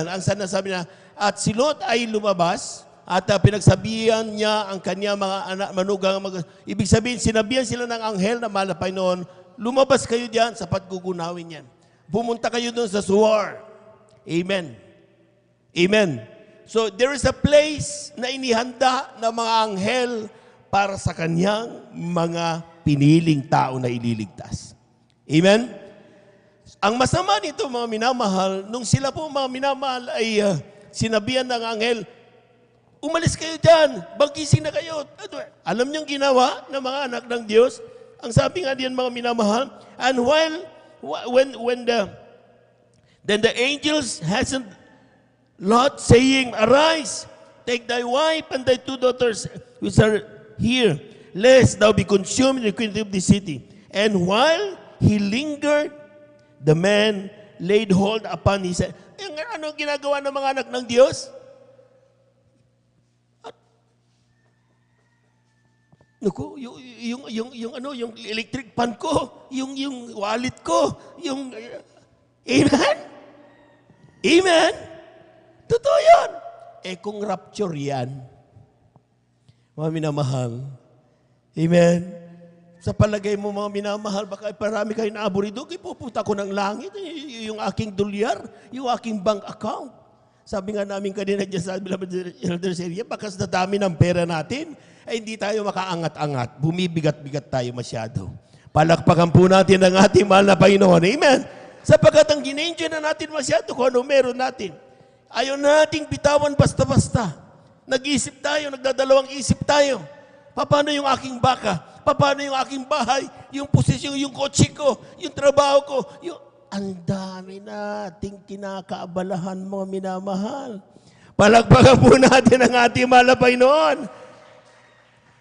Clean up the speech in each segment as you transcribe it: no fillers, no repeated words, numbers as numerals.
Ang sinasabi niya, at si Lot ay lumabas at pinagsabihan niya ang kanya mga anak, manugang. Ibig sabihin, sinabihan sila ng anghel na mahal na Panginoon, lumabas kayo diyan sa paggugunawin yan. Pumunta kayo doon sa Suwar. Amen. Amen. So there is a place na inihanda ng mga anghel para sa kanyang mga piniling tao na ililigtas. Amen? Ang masama nito, mga minamahal, nung sila po mga minamahal ay sinabihan ng anghel, umalis kayo dyan, magising na kayo. Alam niyong ginawa ng mga anak ng Diyos? Ang sabi nga diyan, mga minamahal, and then the angels hasn't Lot saying, arise, take thy wife and thy 2 daughters which are here, lest thou be consumed in the queen of the city. And while he lingered, the man laid hold upon his head. Ano ginagawa ng mga anak ng Diyos? Naku, yung electric pan ko, yung wallet ko, amen? Amen? Totoo yan. Kung rapture yan, mga minamahal, amen? Sa palagay mo, mga minamahal, baka parami kayo naaburido, pupunta ko ng langit, yung aking dolyar, yung aking bank account. Sabi nga namin kanina dyan sa Elders Area, baka sa dami ng pera natin, ay hindi tayo makaangat-angat. Bumibigat-bigat tayo masyado. Palakpakan po natin ang ating mahal na Panginoon. Amen? Sapagkat ang gina-enjoy na natin masyado kung ano meron natin. Ayaw nating bitawan basta-basta. Nag-iisip tayo, nagdadalawang isip tayo. Paano yung aking baka? Paano yung aking bahay? Yung posisyon, yung kotse ko, yung trabaho ko, ang dami nating kinakaabalahan, mga minamahal. Palakpakan po natin ang ating mahal na Panginoon.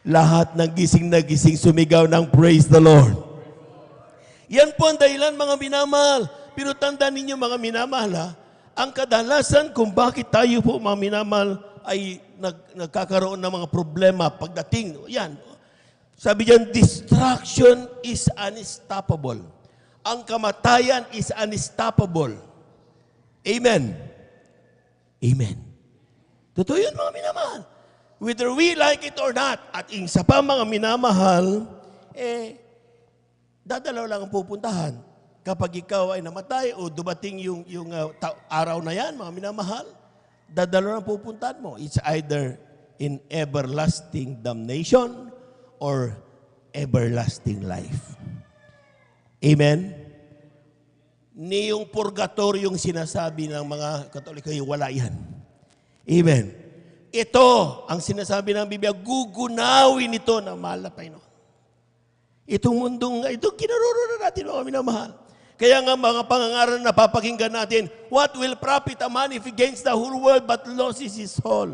Lahat ng gising na gising sumigaw ng praise the Lord. Yan po ang dahilan, mga minamahal. Pero tandaan ninyo, mga minamahal, ang kadalasan kung bakit tayo po, mga minamahal, ay nagkakaroon ng mga problema pagdating. Yan. Sabi diyan, destruction is unstoppable. Ang kamatayan is unstoppable. Amen. Amen. Totoo yun, mga minamahal. Whether we like it or not, at isa pa, mga minamahal, dadalaw lang ang pupuntahan. Kapag ikaw ay namatay o dumating yung araw na yan, mga minamahal, dadalaw lang pupuntahan mo. It's either in everlasting damnation or everlasting life. Amen? Ni yung purgatoryong sinasabi ng mga Katoliko, wala yan. Amen? Ito, ang sinasabi ng Biblia, gugunawin ito ng mahal na Panginoon. Itong mundong, itong kinaroroonan natin, mga minamahal. Kaya nga mga pangangaral na papakinggan natin, what will profit a man if he gains the whole world but loses his soul?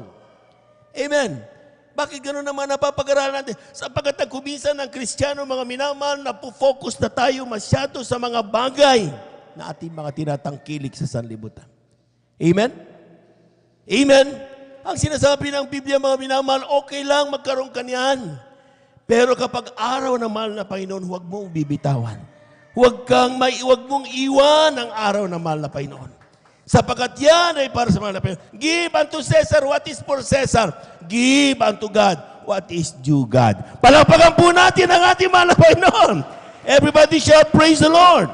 Amen. Bakit gano'n naman napapag-aralan natin? Sapagkat nagkuminsan ng Kristiyano, mga minamahal, na focus na tayo masyado sa mga bagay na ating mga tinatangkilik sa sanlibutan. Amen? Amen? Ang sinasabi ng Biblia, mga minamahal, okay lang magkaroon ka niyan. Pero kapag araw na mahal na Panginoon, huwag mong bibitawan. Huwag mong iwan ang araw na mahal na Panginoon. Sapagkat yan ay para sa mahal na Panginoon. Give unto Caesar what is for Caesar. Give unto God what is due God. Palakpakan po natin ang ating mahal na Panginoon. Everybody shout, praise the Lord.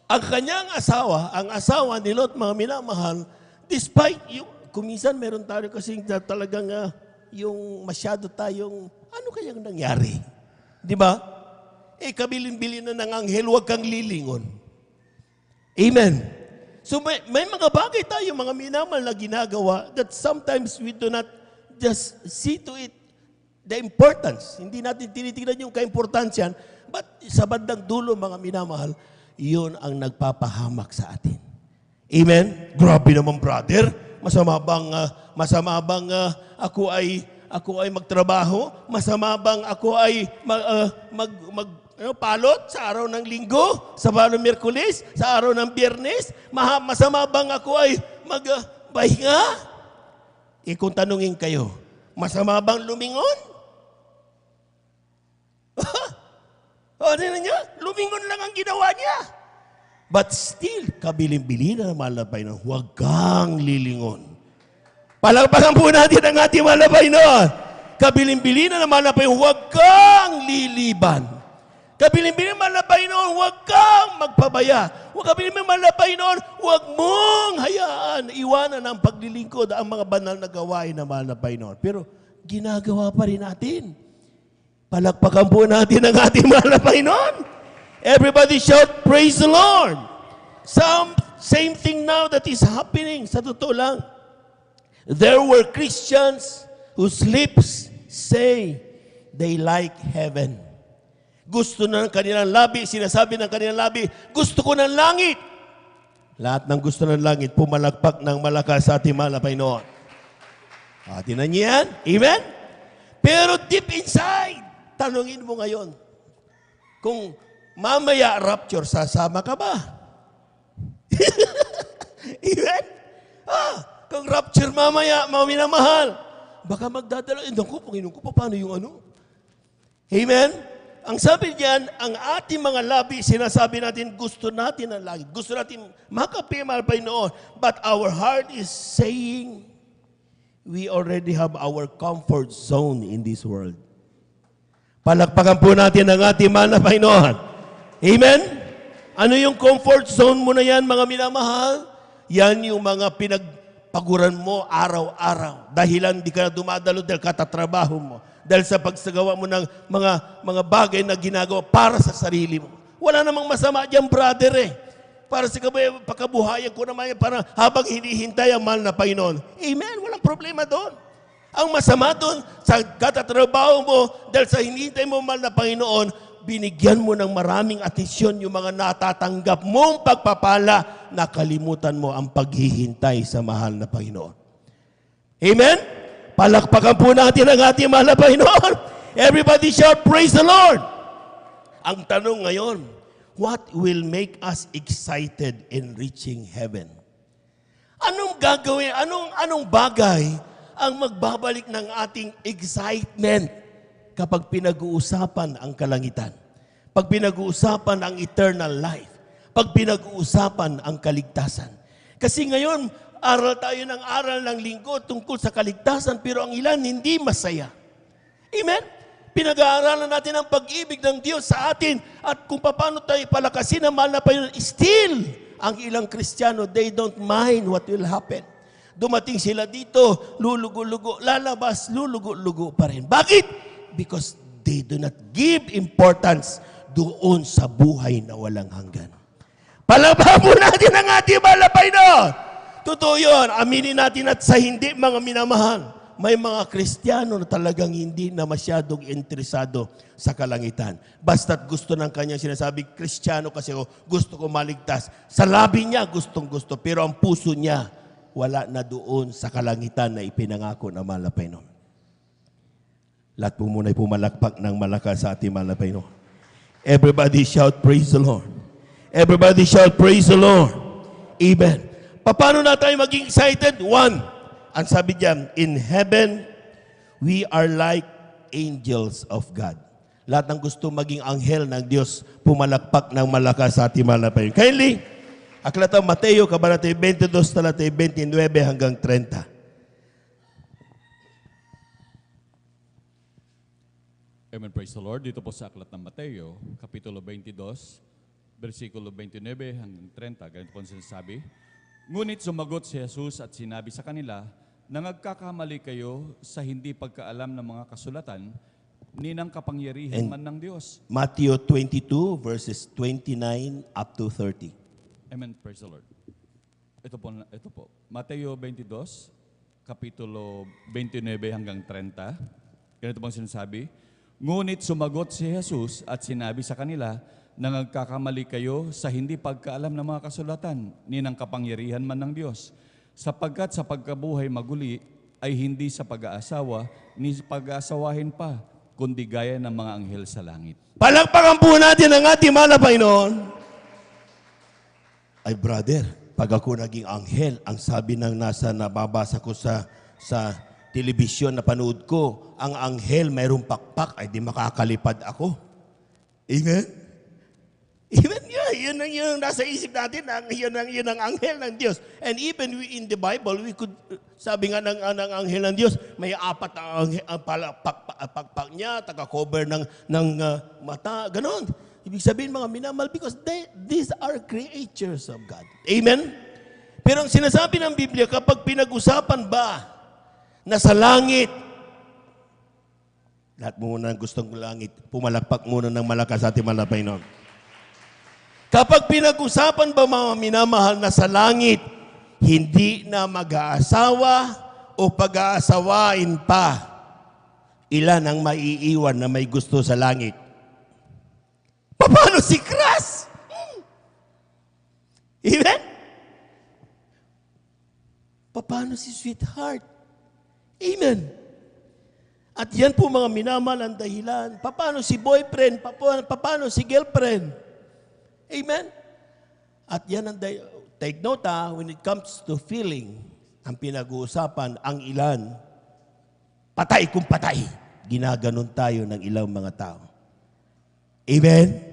Ang kanyang asawa, ang asawa ni Lot, mga minamahal, despite kuminsan meron tayo kasing talagang yung masyado tayong, ano kayang nangyari? Di ba? Kabilin-bilin na ng anghel, huwag kang lilingon. Amen. So may mga bagay tayo, mga minamahal, na ginagawa that sometimes we do not just see to it the importance. Hindi natin tinitingnan yung kaimportansyan, but sa bandang dulo, mga minamahal, yun ang nagpapahamak sa atin. Amen? Grabe naman, brother. Masama bang ako ay magtrabaho? Masama bang ako ay palot sa araw ng linggo, sa araw ng Miyerkules, sa araw ng Biyernes? Masama bang ako ay magpahinga? Kung tanungin kayo, masama bang lumingon? Ano niya? Lumingon lang ang ginawa niya. But still, kabilin-bilin na mahal na Panginoon, huwag kang lilingon. Palakpakan po natin ang ating mahal na Panginoon. Kabilin-bilin na mahal na Panginoon, huwag kang liliban. Kabilin-bilin mahal na Panginoon, huwag kang magpabaya. Huwag kabilin-bilin mahal na Panginoon, huwag mong hayaan, iwanan ang paglilingkod ang mga banal na gawain na mahal na Panginoon. Pero ginagawa pa rin natin. Palakpakan po natin ang ating mahal na Panginoon. Everybody shout, praise the Lord. Same thing now that is happening. Sa totoo lang, there were Christians whose lips say they like heaven. Gusto na ng kanilang labi, sinasabi ng kanilang labi, gusto ko ng langit. Lahat ng gusto ng langit, pumalakpak ng malakas sa ating mahal na Panginoon. Tinan niyo yan? Amen? Pero deep inside, tanungin mo ngayon, kung mamaya rapture, sasama ka ba? Amen? Kung rapture mamaya, mga minamahal, baka magdadala, naku, Panginoon ko, paano yung ano? Amen? Ang sabi diyan, ang ating mga labi, sinasabi natin, gusto natin ang langit. Gusto natin makapimal pa noon. But our heart is saying, we already have our comfort zone in this world. Palakpakan po natin ang ating mahal na Panginoon. Amen? Ano yung comfort zone mo na yan, mga minamahal? Yan yung mga pinagpaguran mo araw-araw. Dahilan di ka na dumadalo dahil katatrabaho mo. Dahil sa pagsagawa mo ng mga bagay na ginagawa para sa sarili mo. Wala namang masama dyan, brother eh. Para sa pagkabuhayan ko naman yan, para habang hinihintay ang mahal na Panginoon. Amen, walang problema doon. Ang masama doon, sa katatrabaho mo, dahil sa hinihintay mo mahal na Panginoon, binigyan mo ng maraming atensyon yung mga natatanggap mong pagpapala, nakalimutan mo ang paghihintay sa mahal na Panginoon. Amen? Palakpakan po natin ang ating mahal na Panginoon. Everybody shout, praise the Lord. Ang tanong ngayon, what will make us excited in reaching heaven? Anong gagawin, anong bagay ang magbabalik ng ating excitement kapag pinag-uusapan ang kalangitan? Pag pinag-uusapan ang eternal life? Pag pinag-uusapan ang kaligtasan? Kasi ngayon, aral tayo ng aral ng linggo tungkol sa kaligtasan, pero ang ilan hindi masaya. Amen? Pinag-aaralan natin ang pag-ibig ng Diyos sa atin at kung paano tayo palakasin ang mahal na Panginoon. Still, ang ilang Kristiyano, they don't mind what will happen. Dumating sila dito, lulugo-lugo, lalabas, lulugo-lugo pa rin. Bakit? Because they do not give importance doon sa buhay na walang hanggan. Palabahan po natin ang ating mahal na Panginoon. Totoo yun, aminin natin at sa hindi, mga minamahal, may mga Kristiyano na talagang hindi na masyadong interesado sa kalangitan. Basta't gusto ng kanyang sinasabi, Kristiyano kasi ako, gusto ko maligtas. Sa labi niya, gustong-gusto, pero ang puso niya, wala na doon sa kalangitan na ipinangako ng mahal na Panginoon. Lahat po muna ay pumalakpak ng malakas sa ating mahal na Panginoon. Everybody shout, praise the Lord. Everybody shout, praise the Lord. Amen. Paano na tayo maging excited? One, ang sabi diyan, in heaven, we are like angels of God. Lahat ng gusto maging anghel ng Diyos, pumalakpak ng malakas sa ating mahal na Panginoon. Kindly, aklat ang Mateo, kabanata 22, talata 29 hanggang 30. Amen, praise the Lord. Dito po sa aklat ng Mateo, kapitulo 22, versikulo 29 hanggang 30. Ganito po ang sinasabi. Ngunit sumagot si Jesus at sinabi sa kanila na nagkakamali kayo sa hindi pagkaalam ng mga kasulatan ni ng kapangyarihan man ng Diyos. Matthew 22 verses 29 up to 30. Amen, praise the Lord. Ito po. Mateo 22, kapitulo 29 hanggang 30. Ganito po ang sinasabi. Ngunit sumagot si Jesus at sinabi sa kanila na nagkakamali kayo sa hindi pagkaalam ng mga kasulatan ni ng kapangyarihan man ng Diyos. Sapagkat sa pagkabuhay maguli ay hindi sa pag-aasawa ni pag-aasawahin pa, kundi gaya ng mga anghel sa langit. Palakpakan po natin ang ating mahal na Panginoon. Ay brother, pag ako naging anghel, ang sabi ng nasa nababasa ko sa telebisyon na panood ko, ang anghel mayroong pakpak, ay di makakalipad ako. Amen? Amen? Yeah, yun ang nasa isip natin, yun ang anghel ng Diyos. And even in the Bible, we could, sabi nga ng anghel ng Diyos, may 4 na anghel, pakpak niya, taga-cover ng mata, ganon. Ibig sabihin mga minamahal, because these are creatures of God. Amen? Pero ang sinasabi ng Biblia, kapag pinag-usapan ba na sa langit, lahat muna ang gustong langit, pumalakpak muna ng malakas sa ating mahal na Panginoon. Kapag pinag-usapan ba mga minamahal na sa langit, hindi na mag-aasawa o pag-aasawain pa, ilan ang maiiwan na may gusto sa langit? Paano si Kras? Amen? Paano si sweetheart? Amen. At yan po mga minamahal ang dahilan. Paano si boyfriend? Paano si girlfriend? Amen? At yan ang take note when it comes to feeling, ang pinag-uusapan, ang ilan, patay kung patay. Ginaganon tayo ng ilang mga tao. Amen?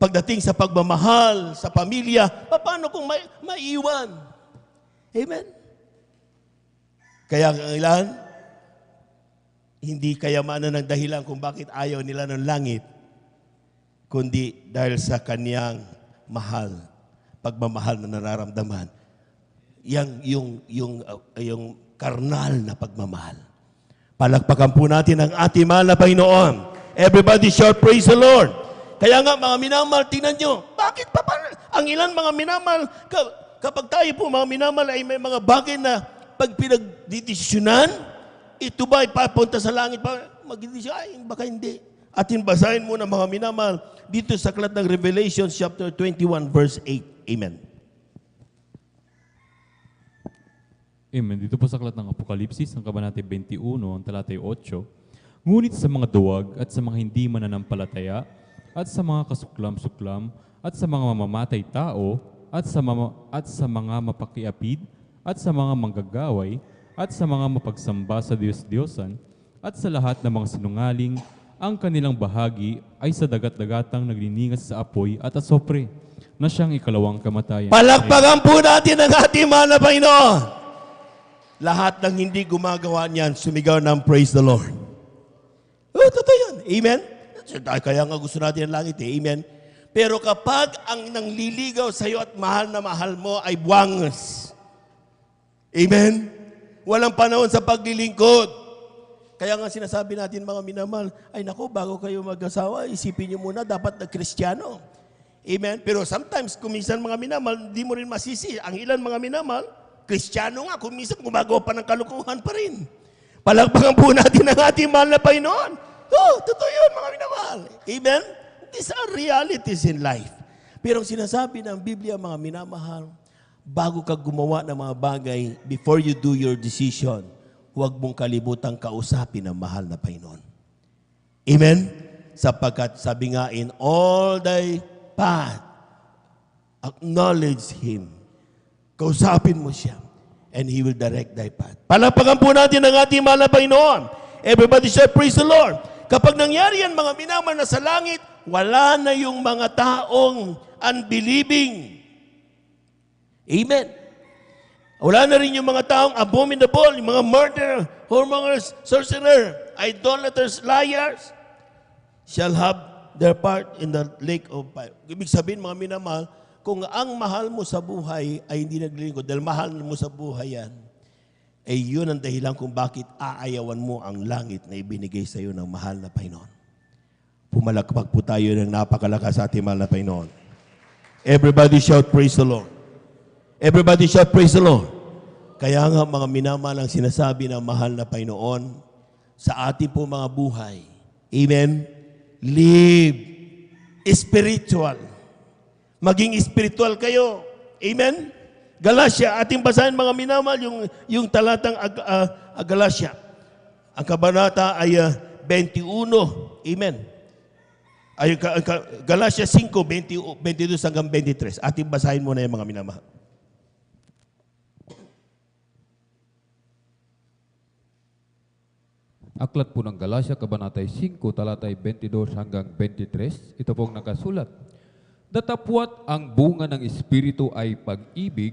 Pagdating sa pagmamahal, sa pamilya, paano kung maiwan? Amen? Kaya ang ilan, hindi kayamanan ng dahilan kung bakit ayaw nila ng langit, kundi dahil sa kaniyang mahal, pagmamahal na nararamdaman. Yung karnal na pagmamahal. Palakpakan po natin ang ating mahal na Panginoon. Everybody shout, praise the Lord. Kaya nga mga minamahal, tingnan nyo, bakit pa ang ilan mga minamahal, kapag tayo po mga minamahal ay may mga bagay na pag pinagdidesisyonan, ito ba ay papunta sa langit pa? Mag-desisyon, ay baka hindi. Atin basahin muna mga minamahal dito sa aklat ng Revelation chapter 21 verse 8. Amen. Amen. Dito po sa aklat ng Apokalipsis, ang kabanata 21, ang talatay 8. Ngunit sa mga duwag at sa mga hindi mananampalataya at sa mga kasuklam-suklam at sa mga mamamatay tao at sa mga mapakiapid at sa mga manggagaway at sa mga mapagsamba sa Diyos-Diyosan at sa lahat ng mga sinungaling, ang kanilang bahagi ay sa dagat-dagatang nagliningas sa apoy at asopre, na siyang ikalawang kamatayan. Palakpakan po natin ang ating mahal na Panginoon. Lahat ng hindi gumagawa niyan, sumigaw ng praise the Lord. Totoo yan. Amen? Kaya nga gusto natin ang langit eh. Amen? Pero kapag ang nangliligaw sa iyo at mahal na mahal mo ay buwangas. Amen? Walang panahon sa paglilingkod. Kaya nga sinasabi natin mga minamahal, ay naku, bago kayo mag-asawa, isipin niyo muna, dapat na Kristiyano. Amen? Pero sometimes, kung minsan mga minamahal, di mo rin masisi. Ang ilan mga minamahal, Kristiyano nga, kung minsan gumagawa pa ng kalukuhan pa rin. Palakpakan po natin ang ating mahal na Panginoon. Totoo yun mga minamahal. Amen? These are realities in life. Pero ang sinasabi ng Biblia, mga minamahal, bago ka gumawa ng mga bagay, before you do your decision, huwag mong kalibutang kausapin ang mahal na Panginoon. Amen? Sapagkat sabi nga, in all thy path, acknowledge Him. Kausapin mo siya, and He will direct thy path. Palakpakan po natin ang ating mahal na Panginoon. Everybody say, praise the Lord. Kapag nangyari yan, mga minamahal na sa langit, wala na yung mga taong unbelieving. Amen. Wala na rin yung mga taong abominable, yung mga murderer, whoremongers, sorcerer, idolaters, liars, shall have their part in the lake of fire. Ibig sabihin, mga minamahal, kung ang mahal mo sa buhay ay hindi naglilingkod, dahil mahal mo sa buhay yan, ay yun ang dahilan kung bakit aayawan mo ang langit na ibinigay sa iyo ng mahal na Panginoon. Pumalakpak po tayo ng napakalakas sa ating mahal na Panginoon. Everybody shout, praise the Lord. Everybody shout, praise the Lord. Kaya nga mga minamahal ang sinasabi ng mahal na Panginoon sa ating po mga buhay. Amen? Live spiritual. Maging spiritual kayo. Amen? Galatia, ating basahin mga minamahal yung talatang Galatia. Ang kabanata ay 21. Amen. Ay, Galatia 5, 22 hanggang 23. Ating basahin muna yung mga minamahal. Aklat po ng Galatia, Kabanatay 5, talatay 22 hanggang 23. Ito pong nakasulat. Datapwat ang bunga ng Espiritu ay pag-ibig,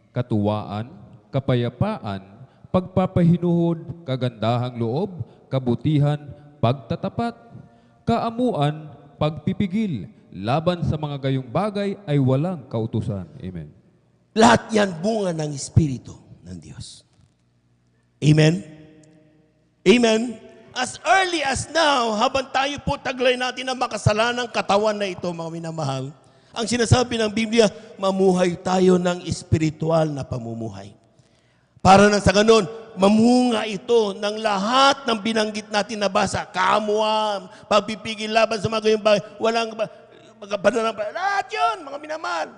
katuwaan, kapayapaan, pagpapahinuhod, kagandahang loob, kabutihan, pagtatapat, kaamuan, pagpipigil. Laban sa mga gayong bagay ay walang kautusan. Amen. Lahat yan bunga ng Espiritu ng Diyos. Amen? Amen? As early as now, habang tayo po taglay natin ang makasalanang katawan na ito, mga minamahal, ang sinasabi ng Biblia, mamuhay tayo ng espiritual na pamumuhay. Para na sa ganun, mamunga ito ng lahat ng binanggit natin na basa. Kaamuan, pagpipigil laban sa mga gayong bagay, walang pananampalataya. Lahat yun, mga minamahal.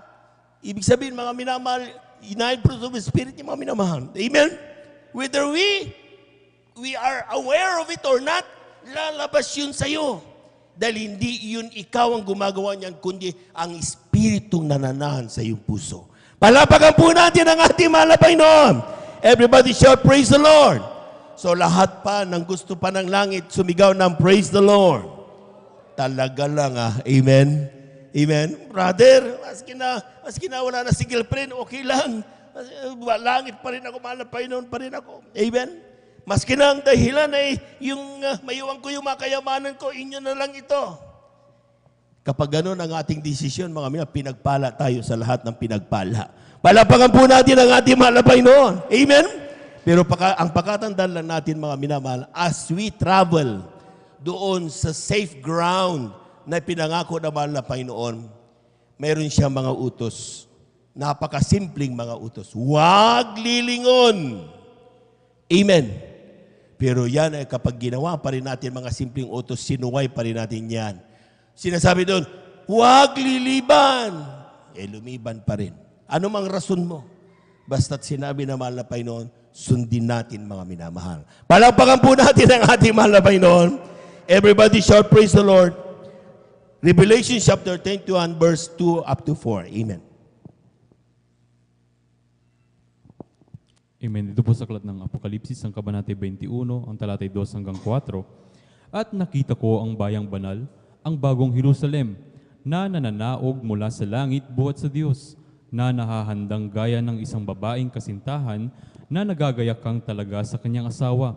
Ibig sabihin, mga minamahal, 9 fruits of the Spirit, yung mga minamahal. Amen? Whether we are aware of it or not, lalabas yun sa'yo. Dahil hindi yun ikaw ang gumagawa niyan, kundi ang Espiritong nananahan sa iyong puso. Palapagan po natin ang ating malabay noon. Everybody shout, praise the Lord. So lahat pa ng gusto pa ng langit, sumigaw ng praise the Lord. Talaga lang Amen? Amen? Brother, maski na wala na si girlfriend, okay lang. Langit pa rin ako, malapay noon pa rin ako. Amen? Maski na ang dahilan ay yung maiwan ko yung mga kayamanan ko, inyo na lang ito. Kapag gano'n ang ating desisyon, mga mina, pinagpala tayo sa lahat ng pinagpala. Palapagan po natin ang ating malapay noon. Amen? Pero ang pakatandaan lang natin, mga minamahal, as we travel doon sa safe ground na pinangako na mahal na Panginoon, mayroon siyang mga utos. Napakasimpleng mga utos. Huwag lilingon. Amen. Pero yan ay kapag ginawa pa rin natin mga simpleng utos, sinuway pa rin natin yan. Sinasabi doon, huwag liliban. Lumiban pa rin. Ano mang rason mo? Basta't sinabi na mahal na Panginoon, sundin natin mga minamahal. Palakpakan po natin ang ating mahal na Panginoon. Everybody shout, praise the Lord. Revelation chapter 21 verse 2 up to 4. Amen. Amen. Dito po sa aklat ng Apokalipsis, ang kabanata 21, ang talatay 2 hanggang 4. At nakita ko ang bayang banal, ang bagong Jerusalem, na nananaog mula sa langit buhat sa Diyos, na nahahandang gaya ng isang babaeng kasintahan na nagagayakang talaga sa kanyang asawa.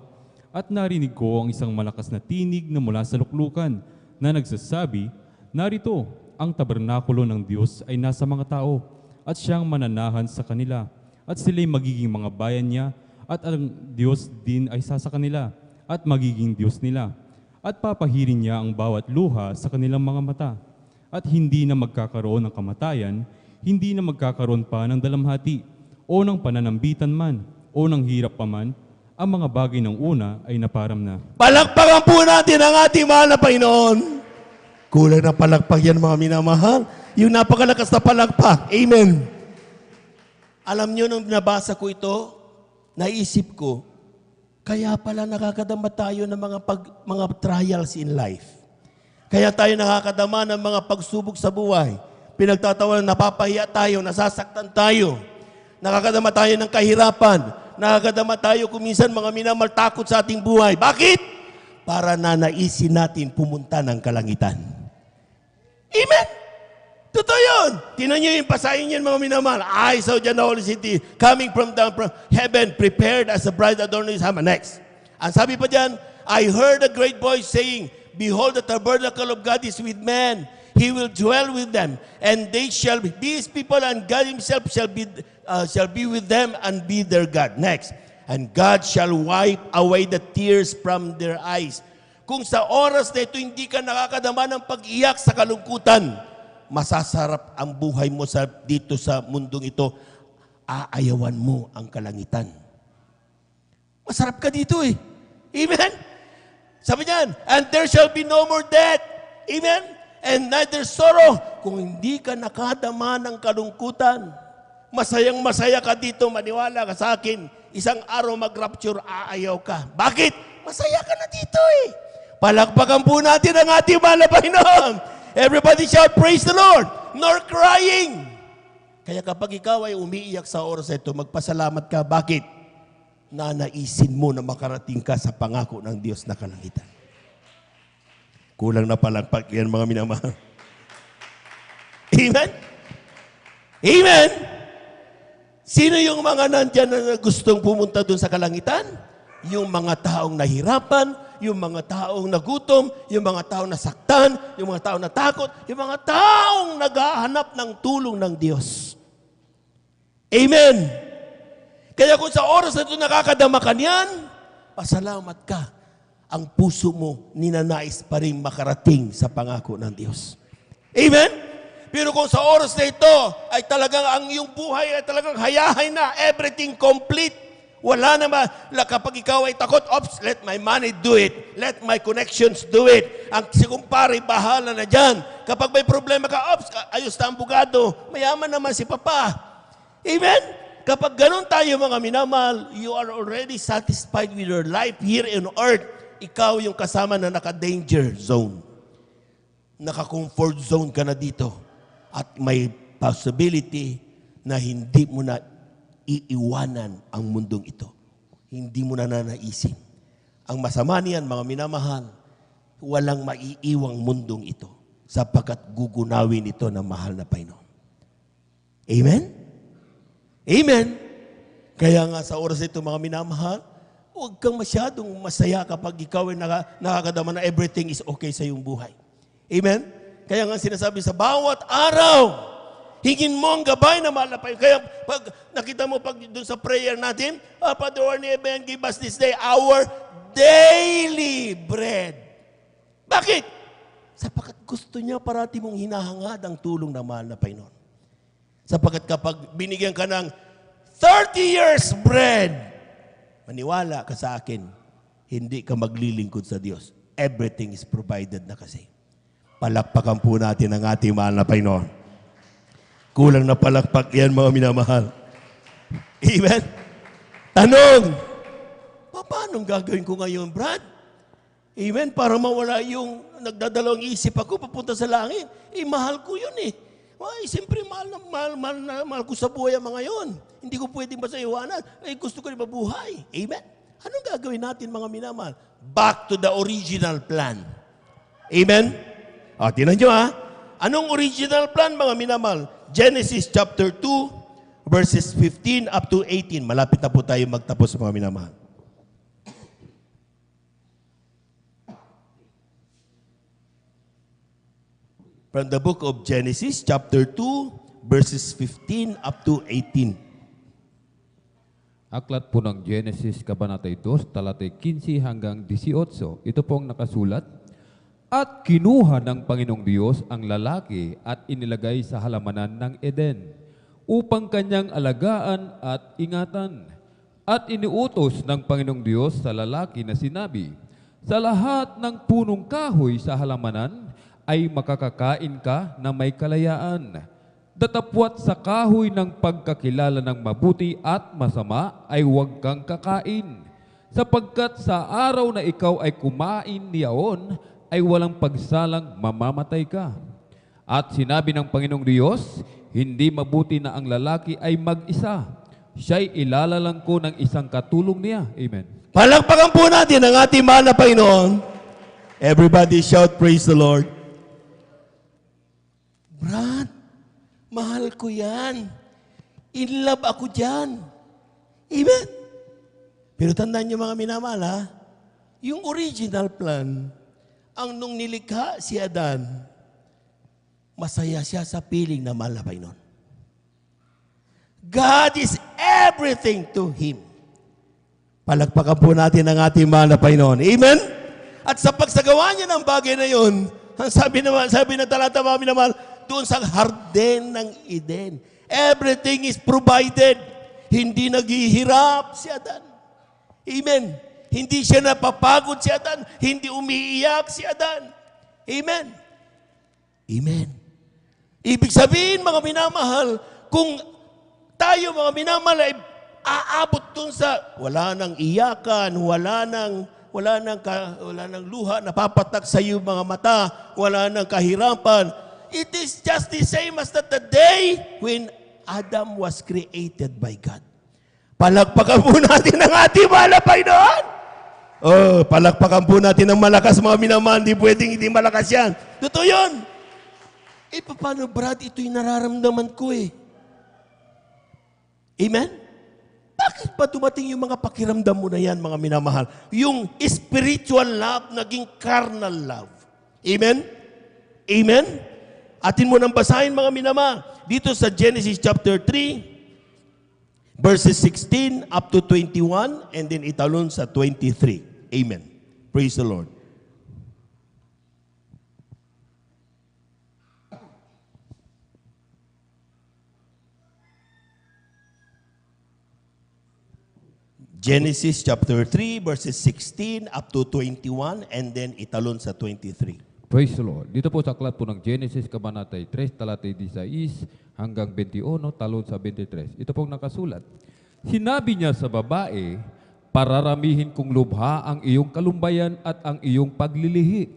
At narinig ko ang isang malakas na tinig na mula sa luklukan, na nagsasabi, narito, ang tabernakulo ng Diyos ay nasa mga tao, at siyang mananahan sa kanila. At sila'y magiging mga bayan niya, at ang Diyos din ay sa kanila, at magiging Diyos nila. At papahirin niya ang bawat luha sa kanilang mga mata. At hindi na magkakaroon ng kamatayan, hindi na magkakaroon pa ng dalamhati, o ng pananambitan man, o ng hirap pa man, ang mga bagay ng una ay naparam na. Palakpakan po natin ang ating mahal na Panginoon. Kulang na palakpak yan, mga minamahal. Yung napakalakas na palakpak. Amen. Alam nyo, nung nabasa ko ito, naisip ko, kaya pala nakakadama tayo ng mga trials in life. Kaya tayo nakakadama ng mga pagsubok sa buhay. Pinagtatawanan, napapahiya tayo, nasasaktan tayo. Nakakadama tayo ng kahirapan. Nakakadama tayo kung minsan mga minamahal takot sa ating buhay. Bakit? Para nanaisin natin pumunta ng kalangitan. Amen? Totoo yun. Tinan nyo yung pasahin yan, mga minamahal. I saw the holy city coming from down from heaven, prepared as a bride adorned with hammer. Next. Ang sabi pa dyan, I heard a great voice saying, behold, the tabernacle of God is with men. He will dwell with them, and they shall be his people, and God himself shall be with them and be their God. Next. And God shall wipe away the tears from their eyes. Kung sa oras na ito hindi ka nakakadama ng pag-iyak sa kalungkutan, masasarap ang buhay mo dito sa mundong ito. Aayawan mo ang kalangitan. Masarap ka dito eh. Amen? Sabi niyan, and there shall be no more death. Amen? And neither sorrow. Kung hindi ka nakadama ng kalungkutan, masayang-masaya ka dito, maniwala ka sa akin, isang araw mag-rapture, aayaw ka. Bakit? Masaya ka na dito eh. Palakpakan po natin ang ating malabay noon. Everybody shout, praise the Lord, nor crying. Kaya kapag ikaw ay umiiyak sa oras ito, magpasalamat ka. Bakit? Nanaisin mo na makarating ka sa pangako ng Diyos na kalangitan. Kulang na palakpak yan, mga minamahal. Amen? Amen? Sino yung mga nandyan na gustong pumunta dun sa kalangitan? Yung mga taong nahirapan, yung mga taong nagutom, yung mga taong nasaktan, yung mga taong natakot, yung mga taong naghahanap ng tulong ng Diyos. Amen? Kaya kung sa oras na ito nakakadama ka niyan, pasalamat ka. Ang puso mo ninanais pa rin makarating sa pangako ng Diyos. Amen? Pero kung sa oras na ito ay talagang ang iyong buhay ay talagang hayahay na, everything complete, wala naman, kapag ikaw ay takot, ops, let my money do it. Let my connections do it. Ang si kumpare, bahala na dyan. Kapag may problema ka, ops, ayos na ang bugado. Mayaman naman si Papa. Amen? Kapag ganun tayo mga minamahal, you are already satisfied with your life here on earth. Ikaw yung kasama na naka-danger zone. Naka-comfort zone ka na dito. At may possibility na hindi mo na iiwanan ang mundong ito. Hindi mo na nanaisin. Ang masama niyan, mga minamahal, walang maiiwang mundong ito sapagkat gugunawin ito ng mahal na Panginoon. Amen? Amen? Kaya nga sa oras ito, mga minamahal, huwag kang masyadong masaya kapag ikaw ay nakakadama na everything is okay sa iyong buhay. Amen? Kaya nga sinasabi sa bawat araw, hingin mo ang gabay na mahal na Panginoon. Kaya pag nakita mo pag doon sa prayer natin, Father, Amen, give us this day our daily bread. Bakit? Sapagkat gusto niya parati mong hinahangad ang tulong ng mahal na Panginoon. Sapagkat kapag binigyan ka ng 30 years bread, maniwala ka sa akin, hindi ka maglilingkod sa Diyos. Everything is provided na kasi. Palakpakan po natin ang ating mahal na Panginoon. Kulang na palakpak yan, mga minamahal. Amen? Tanong, paano gagawin ko ngayon, Brad? Amen? Para mawala yung nagdadalawang isip ako, papunta sa langit. Mahal ko yun eh. Siyempre, mahal ko sa buhay ang mga yun. Hindi ko pwedeng basta iwanan. Gusto ko rin mabuhay. Amen? Anong gagawin natin, mga minamahal? Back to the original plan. Amen? Tinan nyo ha. Anong original plan, mga minamahal? Genesis chapter 2, verses 15 up to 18. Malapit na po tayo magtapos, mga minamahal. From the book of Genesis chapter 2, verses 15 up to 18. Aklat po ng Genesis, Kabanata 2, talatay 15 hanggang 18. Ito pong nakasulat. At kinuha ng Panginoong Diyos ang lalaki at inilagay sa halamanan ng Eden upang kanyang alagaan at ingatan. At iniutos ng Panginoong Diyos sa lalaki na sinabi, sa lahat ng punong kahoy sa halamanan ay makakakain ka na may kalayaan. Datapwat sa kahoy ng pagkakilala ng mabuti at masama ay huwag kang kakain. Sapagkat sa araw na ikaw ay kumain niyaon, ay walang pagsalang mamamatay ka. At sinabi ng Panginoong Diyos, hindi mabuti na ang lalaki ay mag-isa. Siya'y ilalalang ko ng isang katulong niya. Amen. Palakpakan po natin ang ating mahal na Panginoon. Everybody shout, praise the Lord. Brad, mahal ko yan. In love ako dyan. Amen. Pero tandaan niyo mga minamahal ha, yung original plan, ang nung nilikha si Adan, masaya siya sa piling na mahal na Panginoon. God is everything to him. Palakpakan po natin ang ating mahal na Panginoon. Amen? At sa pagsagawa niya ng bagay na yun, ang sabi ng talata mga minamahal, doon sa harden ng Eden, everything is provided. Hindi naghihirap si Adan. Amen? Hindi siya napapagod si Adan. Hindi umiiyak si Adan. Amen. Amen. Ibig sabihin, mga minamahal, kung tayo, mga minamahal, ay aabot dun sa wala nang iyakan, wala nang luha, napapatak sa iyo mga mata, wala nang kahirapan. It is just the same as that the day when Adam was created by God. Palakpakan po natin ang ating mahal na Panginoon. Palakpakan po natin ng malakas, mga minamahal. Hindi pwedeng hindi malakas yan. Totoo yun. paano Brad, ito'y nararamdaman ko eh. Amen? Bakit pa dumating yung mga pakiramdam mo na yan, mga minamahal? Yung spiritual love, naging carnal love. Amen? Amen? Atin mo nang basahin, mga minamahal. Dito sa Genesis chapter 3, verses 16 up to 21, and then italon sa 23. Amen. Praise the Lord. Genesis chapter 3, verses 16 up to 21, and then italon sa 23. Praise the Lord. Dito po sa aklat po ng Genesis, Kabanatay 3, talatay 16 hanggang 21, talon sa 23. Ito pong nakasulat. Sinabi niya sa babae, pararamihin kong lubha ang iyong kalumbayan at ang iyong paglilihi.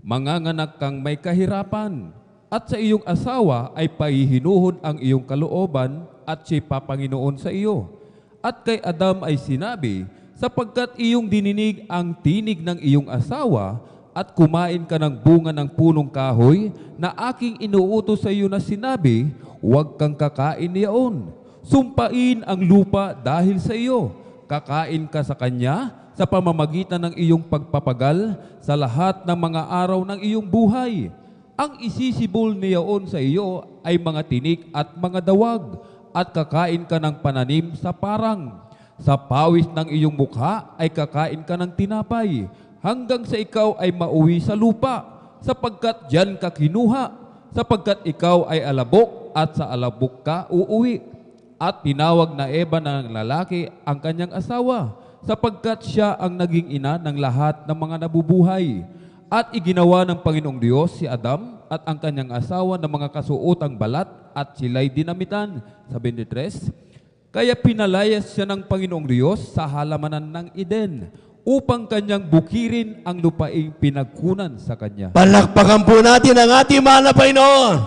Manganganak kang may kahirapan, at sa iyong asawa ay paihinuhod ang iyong kalooban at siya'y papanginoon sa iyo. At kay Adam ay sinabi, sapagkat iyong dininig ang tinig ng iyong asawa at kumain ka ng bunga ng punong kahoy na aking inuutos sa iyo na sinabi, huwag kang kakain niyaon. Sumpain ang lupa dahil sa iyo. Kakain ka sa kanya sa pamamagitan ng iyong pagpapagal sa lahat ng mga araw ng iyong buhay. Ang isisibol niyaon sa iyo ay mga tinik at mga dawag, at kakain ka ng pananim sa parang. Sa pawis ng iyong mukha ay kakain ka ng tinapay, hanggang sa ikaw ay mauwi sa lupa, sapagkat diyan ka kinuha, sapagkat ikaw ay alabok at sa alabok ka uuwi. At tinawag na Eva ng lalaki ang kanyang asawa, sapagkat siya ang naging ina ng lahat ng mga nabubuhay. At iginawa ng Panginoong Diyos si Adam at ang kanyang asawa ng mga kasuotang balat at sila'y dinamitan. Sa 23, kaya pinalayas siya ng Panginoong Diyos sa halamanan ng Eden upang kanyang bukirin ang lupaing pinagkunan sa kanya. Palakpakan po natin ang ating mahal na Panginoon.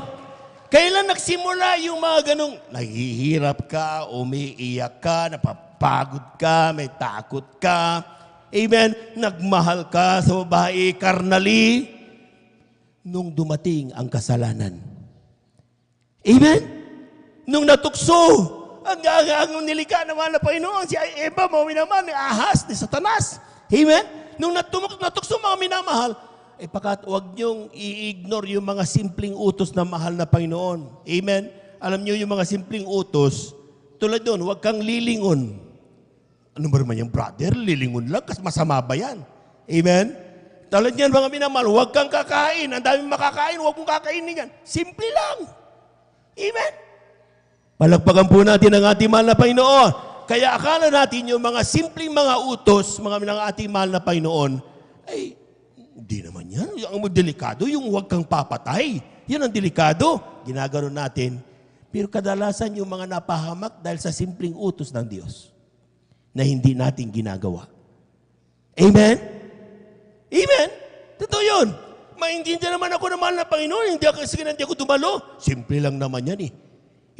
Kailan nagsimula yung mga ganong naghihirap ka, umiiyak ka, napapagod ka, may takot ka, amen, nagmahal ka sa babae, karnali, nung dumating ang kasalanan. Amen? Nung natukso, ang nilika naman na Panginoon, si Eva, mga minamahal, ni ahas, ni Satanas. Amen? Nung natukso, mga minamahal, huwag niyong i-ignore yung mga simpleng utos na mahal na Panginoon. Amen? Alam niyo yung mga simpleng utos, tulad doon, huwag kang lilingon. Ano ba naman yung brother? Lilingon lang, kasi masama ba yan? Amen? Tulad niyan, mga minamahal, huwag kang kakain. Ang daming makakain, huwag mong kakainin yan. Simple lang. Amen? Palagpagan po natin ang ating mahal na Panginoon. Kaya akala natin yung mga simpleng mga utos, mga ating mahal na Panginoon, ay, hindi naman yan. Ang delikado, yung huwag kang papatay. Yan ang delikado. Ginagano natin. Pero kadalasan yung mga napahamak dahil sa simpleng utos ng Diyos na hindi natin ginagawa. Amen? Amen? Totoo yun. Maintindihan naman ako ng mahal na Panginoon. Hindi ako dumalo. Simple lang naman yan eh.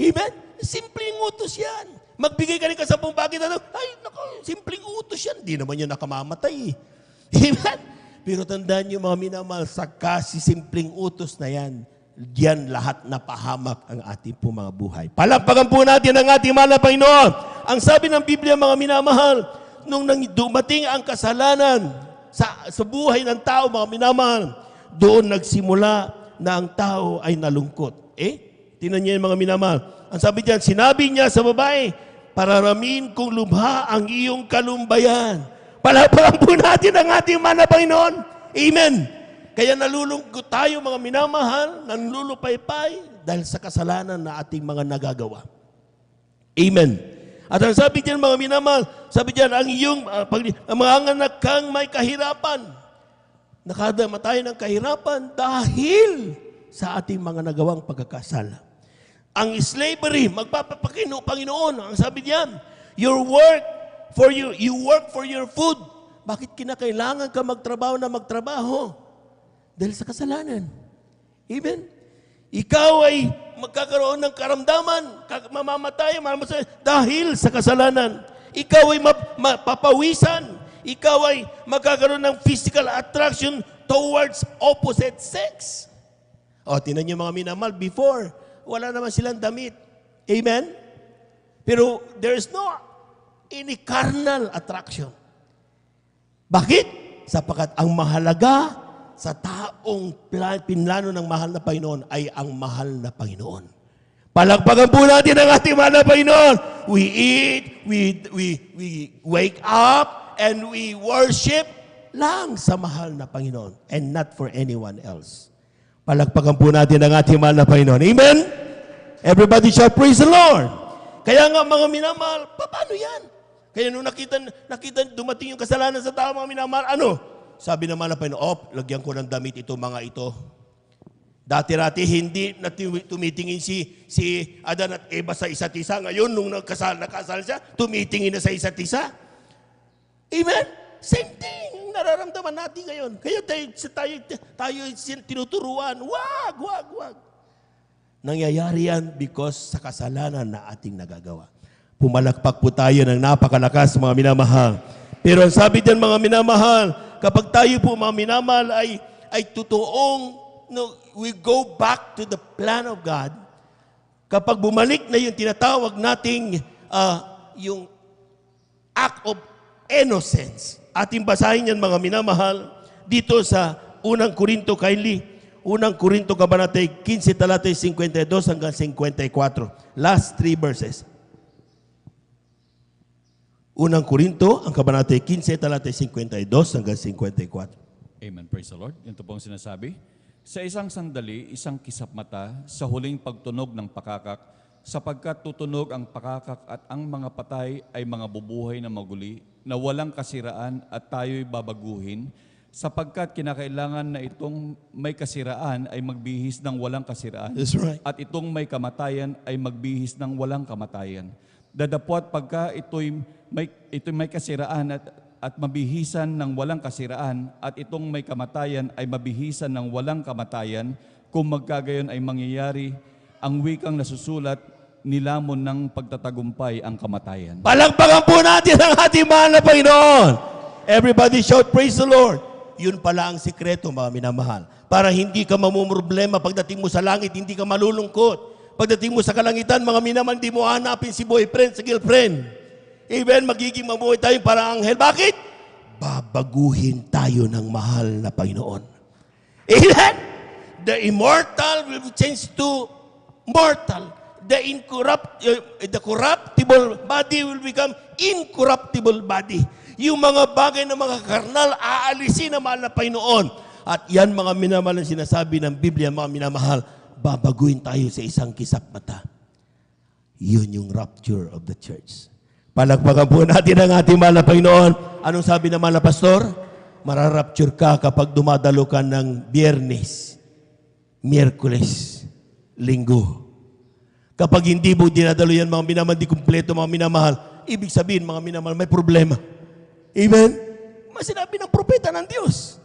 Amen? Simpleng utos yan. Magbigay ka rin ka 10 bagay na, ay, naku, simpleng utos yan. Hindi naman yan nakamamatay eh. Amen? Pero tandaan niyo mga minamahal, sa kasi simpleng utos na yan, diyan lahat napahamak ang ating po mga buhay. Palampagan po natin ang ating mahal na Panginoon. Ang sabi ng Biblia, mga minamahal, nung dumating ang kasalanan sa buhay ng tao, mga minamahal, doon nagsimula na ang tao ay nalungkot. Tingnan niyo yung mga minamahal. Ang sabi diyan, sinabi niya sa babae, pararamin kong lubha ang iyong kalumbayan. Palapakan po natin ang ating mahal na Panginoon. Amen. Kaya nalulungkot tayo mga minamahal, nanlulupaypay dahil sa kasalanan na ating mga nagagawa. Amen. At ang sabi diyan mga minamahal, sabi diyan, ang iyong mga anak kang may kahirapan. Nakadamatay ng kahirapan dahil sa ating mga nagawang pagkakasala. Ang slavery, Panginoon, ang sabi niyan, you work for your food. Bakit kinakailangan ka magtrabaho? Dahil sa kasalanan. Amen? Ikaw ay magkakaroon ng karamdaman, mamamatay dahil sa kasalanan. Ikaw ay mapapawisan. Ikaw ay magkakaroon ng physical attraction towards opposite sex. O, tinan niyo mga minamahal, before, wala naman silang damit. Amen? Pero there is no any carnal attraction. Bakit? Sapagkat ang mahalaga sa taong pinlano ng mahal na Panginoon ay ang mahal na Panginoon. Palagpagan po natin ang ating mahal na Panginoon. We eat, we wake up, and we worship lang sa mahal na Panginoon and not for anyone else. Palagpagan po natin ang ating mahal na Panginoon. Amen? Everybody shall praise the Lord. Kaya nga mga minamahal, paano yan? Kaya nung nakita dumating yung kasalanan sa tao, mga minamahal, ano? Sabi naman na Panginoon, lagyan ko ng damit ito, mga ito. Dati-rati hindi na tumitingin si Adan at Eva sa isa't isa. Ngayon, nung nakasal siya, tumitingin na sa isa't isa. Amen? Same thing. Nararamdaman natin ngayon. Kaya tayo tinuturuan. Wag. Nangyayari yan because sa kasalanan na ating nagagawa. Pumalakpak po tayo ng napakalakas, mga minamahal. Pero ang sabi dyan, mga minamahal, kapag tayo po, mga minamahal, ay totoong, we go back to the plan of God, kapag bumalik na yung tinatawag nating yung act of innocence, ating basahin yan, mga minamahal, dito sa unang Korinto, kindly, unang Korinto, kabanatay 15, talatay 52 hanggang 54. Last 3 verses. Unang Korinto, ang kabanatay 15, talatay 52 hanggang 54. Amen. Praise the Lord. Ito po ang sinasabi. Sa isang sandali, isang kisap mata, sa huling pagtunog ng pakakak, sapagkat tutunog ang pakakak at ang mga patay ay mga bubuhay na maguli, na walang kasiraan at tayo'y babaguhin, sapagkat kinakailangan na itong may kasiraan ay magbihis ng walang kasiraan. That's right. At itong may kamatayan ay magbihis ng walang kamatayan. Dadapot pagka ito'y may kasiraan at mabihisan ng walang kasiraan, at itong may kamatayan ay mabihisan ng walang kamatayan, kung magkagayon ay mangyayari ang wikang nasusulat, nilamon ng pagtatagumpay ang kamatayan. Palagpagan po natin ang ating mahal na Panginoon. Everybody shout, praise the Lord. Yun pala ang sikreto, mga minamahal. Para hindi ka mamumroblema pagdating mo sa langit, hindi ka malulungkot. Pagdating mo sa kalangitan, mga minamahal, hindi mo hanapin si boyfriend, si girlfriend. Amen, magiging mabuhay tayo para anghel. Bakit? Babaguhin tayo ng mahal na Panginoon. Amen? The immortal will be changed to mortal. The corruptible body will become incorruptible body. Yung mga bagay na mga karnal, aalisin na mahal na Panginoon. At yan, mga minamahal, ang sinasabi ng Biblia, mga minamahal, babaguhin tayo sa isang kisap mata. Yun yung rapture of the church. Palagpagan po natin ang ating mahal na Panginoon. Anong sabi ng mahal na pastor? Mararapture ka kapag dumadalo ka ng Biyernes, Miyerkules, Linggo. Kapag hindi mo dinadalo yan, mga minamahal, di kumpleto, mga minamahal, ibig sabihin, mga minamahal, may problema. Amen? Sinabi ng propeta ng Diyos.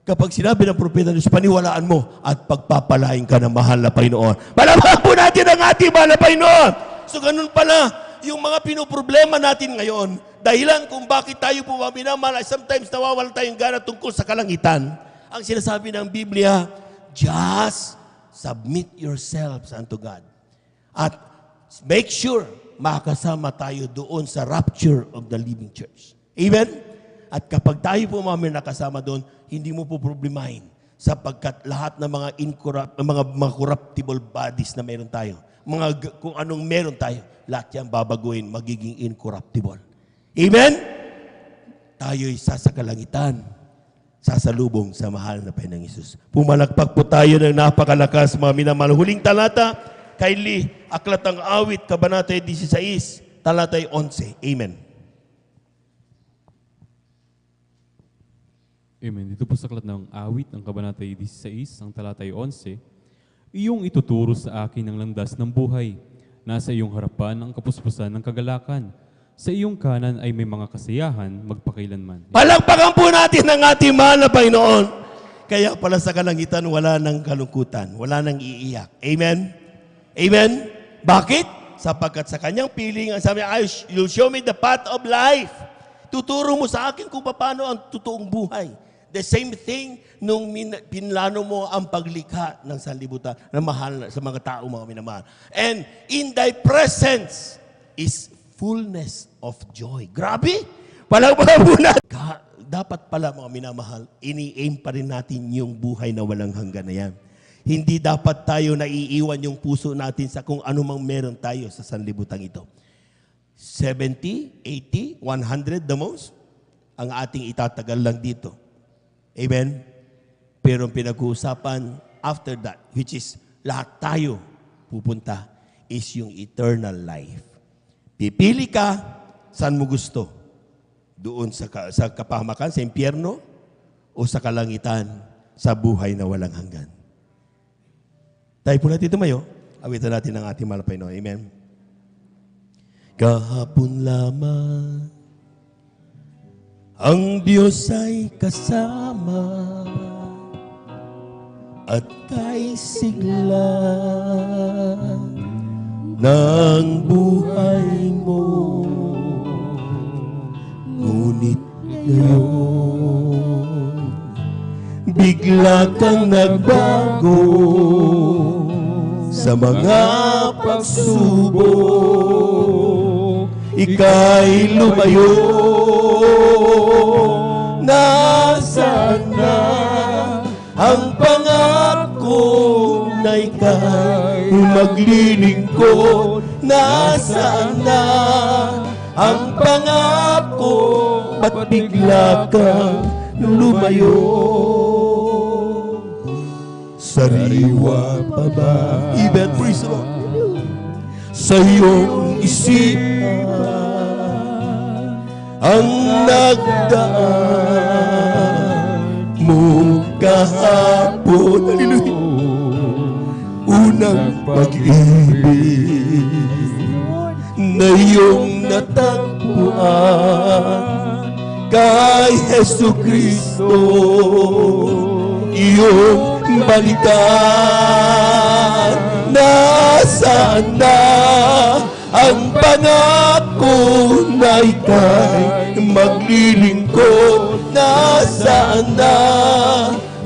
Kapag sinabi ng propeta ng Diyos, paniwalaan mo at pagpapalain ka ng mahal na Panginoon. Palabang po natin ang ating mahal na Panginoon. So ganun pala, yung mga pinoproblema natin ngayon, dahilan kung bakit tayo po, mga minamahal, sometimes nawawala tayong gana tungkol sa kalangitan. Ang sinasabi ng Biblia, just submit yourselves unto God. At make sure makasama tayo doon sa rapture of the living church. Amen? At kapag tayo po mga nakasama doon, hindi mo po problemahin sapagkat lahat ng mga corruptible bodies na meron tayo, kung anong meron tayo, lahat yan babaguhin, magiging incorruptible. Amen? Tayo'y sasakalangitan, sasalubong sa mahal na Panginoong Hesus. Pumalagpak po tayo ng napakalakas, mga minamahal. Huling talata, kindly, Aklat ng Awit, kabanatay 16, talatay 11. Amen. Amen. Dito po sa Aklat ng Awit, ang kabanatay 16, ang talatay 11, iyong ituturo sa akin ang landas ng buhay. Nasa iyong harapan ang kapuspusan ng kagalakan. Sa iyong kanan ay may mga kasiyahan magpakailanman. Palagpagan po natin ang ating mahal na Panginoon. Kaya pala sa kalangitan, wala nang kalungkutan, wala nang iiyak. Amen? Amen? Bakit? Sapagkat sa kanyang piling, ang sabi, you'll show me the path of life. Tuturo mo sa akin kung paano ang totoong buhay. The same thing nung pinlano mo ang paglikha ng sanlibutan na mahal sa mga tao, mga minamahal. And in thy presence is fullness of joy. Grabe! Palagpakan muna! Dapat pala, mga minamahal, ini-aim pa rin natin yung buhay na walang hanggan na yan. Hindi dapat tayo naiiwan yung puso natin sa kung anumang meron tayo sa sanlibutan ito. 70, 80, 100 the most, ang ating itatagal lang dito. Amen? Pero ang pinag-uusapan after that, which is lahat tayo pupunta, is yung eternal life. Pipili ka, saan mo gusto? Doon sa kapahamakan, sa impyerno, o sa kalangitan, sa buhay na walang hanggan. Tayo po natin tumayo, awitan natin ang ating mahal na Panginoon. Amen? Kahapon lamang, ang Diyos ay kasama at kay sigla ng buhay mo. Ngunit ngayon, bigla kang nagbago sa mga pagsubok. Ika'y lumayo, nasaan na ang pangako na ika'y maglilingkod? Nasaan na ang pangako? Ba't bigla kang lumayo? Sariwa pa ba? Even praise the Lord. Sa iyong isipan ang nagdaan mo kahapon. Hallelujah. Unang pag-ibig na iyong natagpuan kay Jesu Cristo, iyong balikan. Nasaan na ang pangako na ika'y maglilingkod? Nasaan na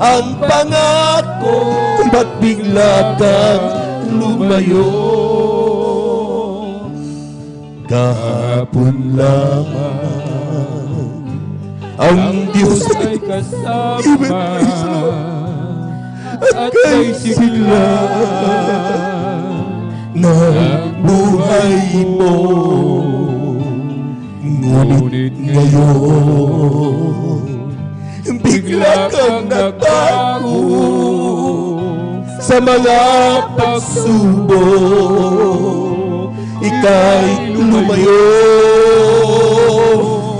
ang pangako? Ba't bigla kang lumayo? Kahapon lamang ang Diyos ay kasama at kay sigla ng buhay mo. Ngunit ngayon, bigla kang nagbago sa mga pagsubok. Ika'y lumayo,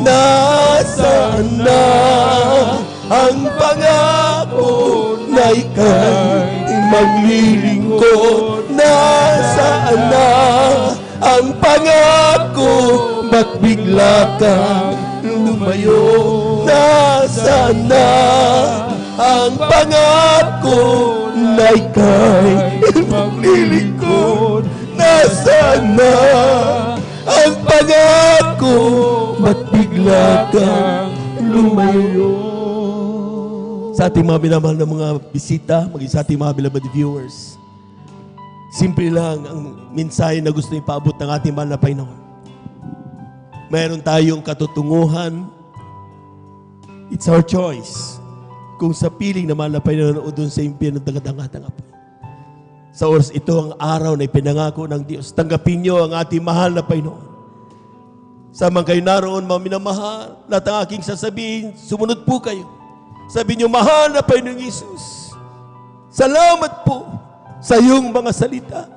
nasaan na ang pangako na ika'y maglilingkod? Nasaan na ang pangako? Ba't bigla kang lumayo? Nasaan na ang pangako na ika'y maglilingkod? Nasaan na ang pangako? Ba't bigla kang lumayo? Sa ating mga minamahal na mga bisita, maging sa ating mga beloved viewers, simple lang ang mensahe na gusto ipaabot ng ating mahal na Panginoon. Mayroon tayong katutunguhan. It's our choice. Kung sa piling na mahal na Panginoon o doon sa impyerno dagat-dagat po. Sa oras ito ang araw na ipinangako ng Diyos. Tanggapin niyo ang ating mahal na Panginoon. Sa mga kayo naroon, mga minamahal, lahat ang aking sasabihin, sumunod po kayo. Sabi niyo, mahal na Panginoong Isus, salamat po sa iyong mga salita.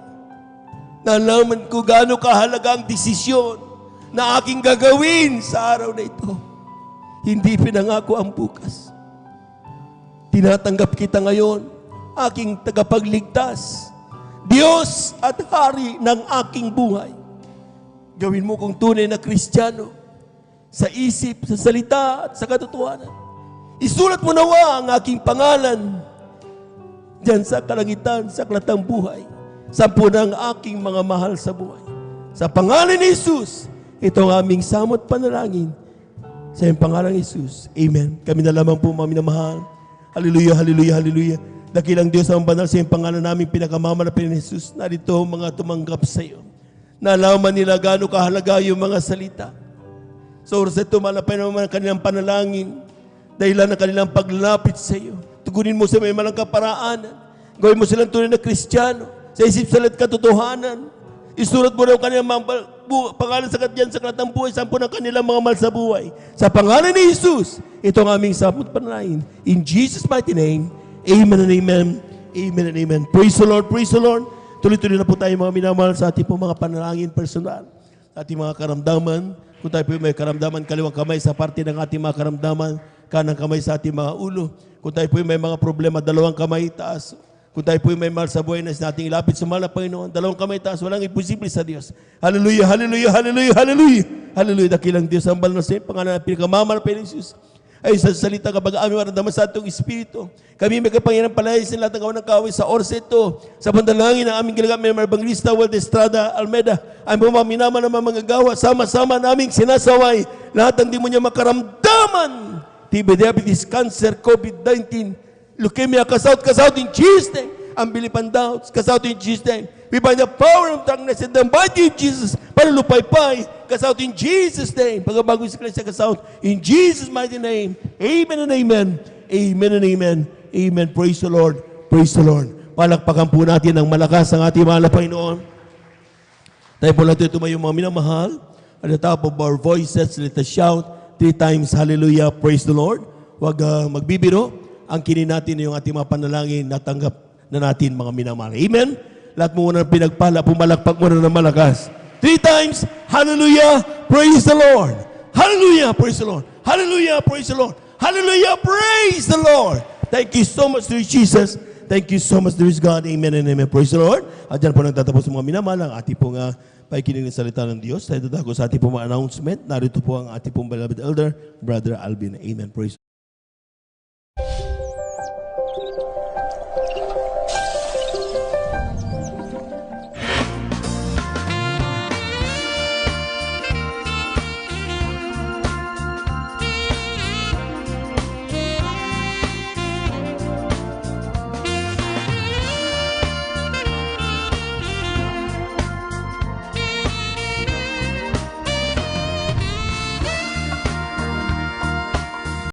Nalaman ko gaano kahalaga ang desisyon na aking gagawin sa araw na ito. Hindi pinangako ang bukas. Tinatanggap kita ngayon, aking tagapagligtas, Diyos at Hari ng aking buhay. Gawin mo kong tunay na Kristiyano sa isip, sa salita at sa katotohanan. Isulat mo nawa ang aking pangalan diyan sa kalangitan, sa aklatang buhay, sa punang aking mga mahal sa buhay. Sa pangalan ni Jesus, ito ang aming samot panalangin Sa iyong pangalan, Jesus. Amen. Kami na lamang po, mga minamahal. Hallelujah, hallelujah, hallelujah. Dakilang Diyos ang banal sa iyong pangalan namin, pinakamalapit ni Jesus. Narito mga tumanggap sa iyo. Nalaman nila gaano kahalaga yung mga salita. So, sa tumalapay naman ang kanilang panalangin, dahilan ng kanilang paglalapit sa iyo. Tugunin mo sa may malang kaparaanan. Gawin mo silang tunay na Kristiyano. Sa isip salat katotohanan. Isulat mo rin ang kanilang mga pangalan sa kadyan sa kalatang buhay, sampo ng kanilang mga mahal sa buhay. Sa pangalan ni Jesus, ito ang aming sapot panalangin. In Jesus' mighty name, amen and amen. Amen and amen. Praise the Lord, praise the Lord. Tuloy-tuloy na po tayo mga minamahal sa ating po mga panalangin personal. Sa ating mga karamdaman. Kung tayo po may karamdaman, kaliwang kamay sa parte ng ating mga karamdaman, kanang kamay sa ating mga ulo. Kung tayo po may mga problema, dalawang kamay taas. Kung tayo po may mahal sa buhay na nating ilapit sa mahal na Panginoon, dalawang kamay taas, walang imposible sa Diyos. Hallelujah, hallelujah, hallelujah, hallelujah. Hallelujah, dakilang Diyos ang banal na sa iyo, pangalan ng pinakamamalapit ni Jesus. Ay sa salita kapag aming maramdaman sa atong Espiritu. Kami may kapangyarihan palaya sa lahat ng gawa ng kaway sa oras ito. Sa pandalangin ng aming ginagamit may Evangelista Walter Estrada Almeida. Ang pumaminama ng mga gawa, sama-sama naming sinasaway lahat ng di mo niya makaramdaman. TB, diabetes, cancer, COVID-19, leukemia, cast out in Jesus' name. Unbelief doubts, cast out in Jesus' name. We bind the power of darkness in the mighty of Jesus. Panulupay-pay, cast out in Jesus' name. Pagkabago sa Kristo, cast out in Jesus' mighty name. Amen and amen. Amen and amen. Amen. Praise the Lord. Praise the Lord. Palakpakan po natin ng malakas ang ating mahal na Panginoon. Tayo po natin tumayo mga minamahal. At the top of our voices, let us shout 3 times, hallelujah, praise the Lord. Huwag magbibiro. Ang kinin natin yung ating mga panalangin, natanggap na natin mga minamahal. Amen? Lahat mo muna pinagpala, pumalakpak mo na ng malakas. 3 times, hallelujah, praise the Lord. Hallelujah, praise the Lord. Hallelujah, praise the Lord. Hallelujah, praise the Lord. Thank you so much, dear Jesus. Thank you so much, dear God. Amen and amen. Praise the Lord. At dyan po nagtatapos mga minamahal ang ating pong pakikinig ng salita ng Diyos. Tayo tatako sa ating pong announcement. Narito po ang ating pong beloved elder, Brother Alvin. Amen. Praise